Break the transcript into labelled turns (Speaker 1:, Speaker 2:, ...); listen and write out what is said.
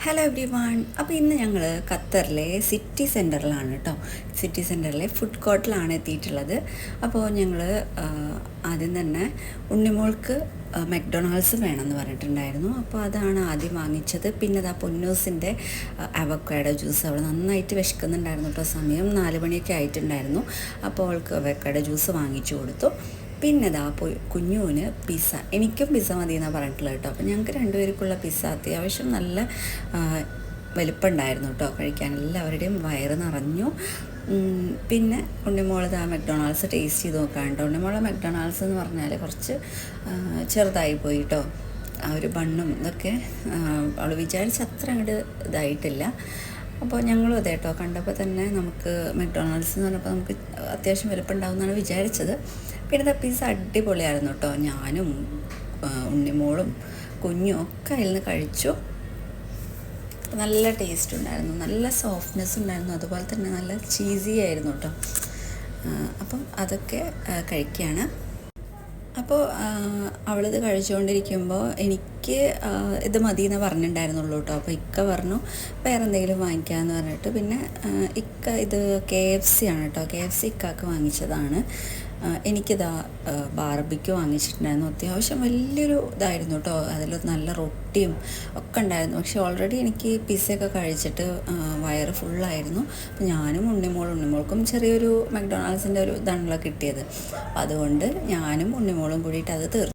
Speaker 1: Hello every one. അപ്പോൾ ഇന്ന് ഞങ്ങൾ ഖത്തറിലെ സിറ്റി സെൻറ്ററിലാണ് കേട്ടോ. സിറ്റി സെൻറ്ററിലെ ഫുഡ് കോർട്ടിലാണ് എത്തിയിട്ടുള്ളത്. അപ്പോൾ ഞങ്ങൾ ആദ്യം തന്നെ ഉണ്ണിമോൾക്ക് മെക്ഡൊണാൾഡ്സ് വേണമെന്ന് പറഞ്ഞിട്ടുണ്ടായിരുന്നു. അപ്പോൾ അതാണ് ആദ്യം വാങ്ങിച്ചത്. പിന്നെ അതാ പൊന്നൂസിൻ്റെ അവക്കാഡോ ജ്യൂസ്, അവൾ നന്നായിട്ട് വിശക്കുന്നുണ്ടായിരുന്നു കേട്ടോ. സമയം 4 മണിയൊക്കെ ആയിട്ടുണ്ടായിരുന്നു. അപ്പോൾ അവൾക്ക് അവക്കാഡോ ജ്യൂസ് വാങ്ങിച്ചു കൊടുത്തു. പിന്നെ ഇതാ കുഞ്ഞുവിന് പിസ്സ, എനിക്കും പിസ്സ മതി എന്നാണ് പറഞ്ഞിട്ടുള്ളത് കേട്ടോ. അപ്പോൾ ഞങ്ങൾക്ക് രണ്ടുപേർക്കുള്ള പിസ്സ അത്യാവശ്യം നല്ല വലുപ്പമുണ്ടായിരുന്നു കേട്ടോ. കഴിക്കാൻ എല്ലാവരുടെയും വയറ് നിറഞ്ഞു. പിന്നെ ഉണ്ണിമോളത് ആ മെക്ഡൊണാൾഡ്സ് ടേസ്റ്റ് ചെയ്ത് നോക്കാണ്ട്. ഉണ്ണിമോളെ മെക്ഡൊണാൾഡ്സ് എന്ന് പറഞ്ഞാൽ കുറച്ച് ചെറുതായി പോയി കേട്ടോ. ആ ഒരു ബണ്ണും ഇതൊക്കെ അവൾ വിചാരിച്ച അത്ര അങ്ങോട്ട് ഇതായിട്ടില്ല. അപ്പോൾ ഞങ്ങളും അതെ കേട്ടോ, കണ്ടപ്പോൾ തന്നെ നമുക്ക് മെക്ഡൊണാൾഡ്സ് എന്ന് പറഞ്ഞപ്പോൾ നമുക്ക് അത്യാവശ്യം വലുപ്പമുണ്ടാവും എന്നാണ് വിചാരിച്ചത്. പിന്നെ പിസ്സ അടിപൊളിയായിരുന്നു കേട്ടോ. ഞാനും ഉണ്ണിമോളും കുഞ്ഞും ഒക്കെ അതിൽ നിന്ന് കഴിച്ചു. നല്ല ടേസ്റ്റ് ഉണ്ടായിരുന്നു, നല്ല സോഫ്റ്റ്നെസ് ഉണ്ടായിരുന്നു, അതുപോലെ തന്നെ നല്ല ചീസി ആയിരുന്നു കേട്ടോ. അപ്പം അതൊക്കെ കഴിക്കുകയാണ്. അപ്പോൾ അവളിത് കഴിച്ചുകൊണ്ടിരിക്കുമ്പോൾ എനിക്ക് ഇത് മതി എന്ന് പറഞ്ഞിട്ടുണ്ടായിരുന്നുള്ളൂ കേട്ടോ. അപ്പോൾ ഇക്ക പറഞ്ഞു വേറെ എന്തെങ്കിലും വാങ്ങിക്കാമെന്ന് പറഞ്ഞിട്ട്, പിന്നെ ഇക്ക ഇത് KFC ആണ് കേട്ടോ. KFC ഇക്കാക്ക് വാങ്ങിച്ചതാണ്. എനിക്കിതാ ബാർബിക്യൂ വാങ്ങിച്ചിട്ടുണ്ടായിരുന്നു. അത്യാവശ്യം വലിയൊരു ഇതായിരുന്നു കേട്ടോ. അതിൽ നല്ല റൊട്ടിയും ഒക്കെ ഉണ്ടായിരുന്നു. പക്ഷേ ഓൾറെഡി എനിക്ക് പിസ്സയൊക്കെ കഴിച്ചിട്ട് വയറ് ഫുള്ളായിരുന്നു. അപ്പോൾ ഞാനും ഉണ്ണിമോൾക്കും ചെറിയൊരു മെക്ഡൊണാൾഡ്സിൻ്റെ ഒരു ഇതാണല്ലോ കിട്ടിയത്. അതുകൊണ്ട് ഞാനും ഉണ്ണിമോളും കൂടിയിട്ട് അത് തീർന്നു.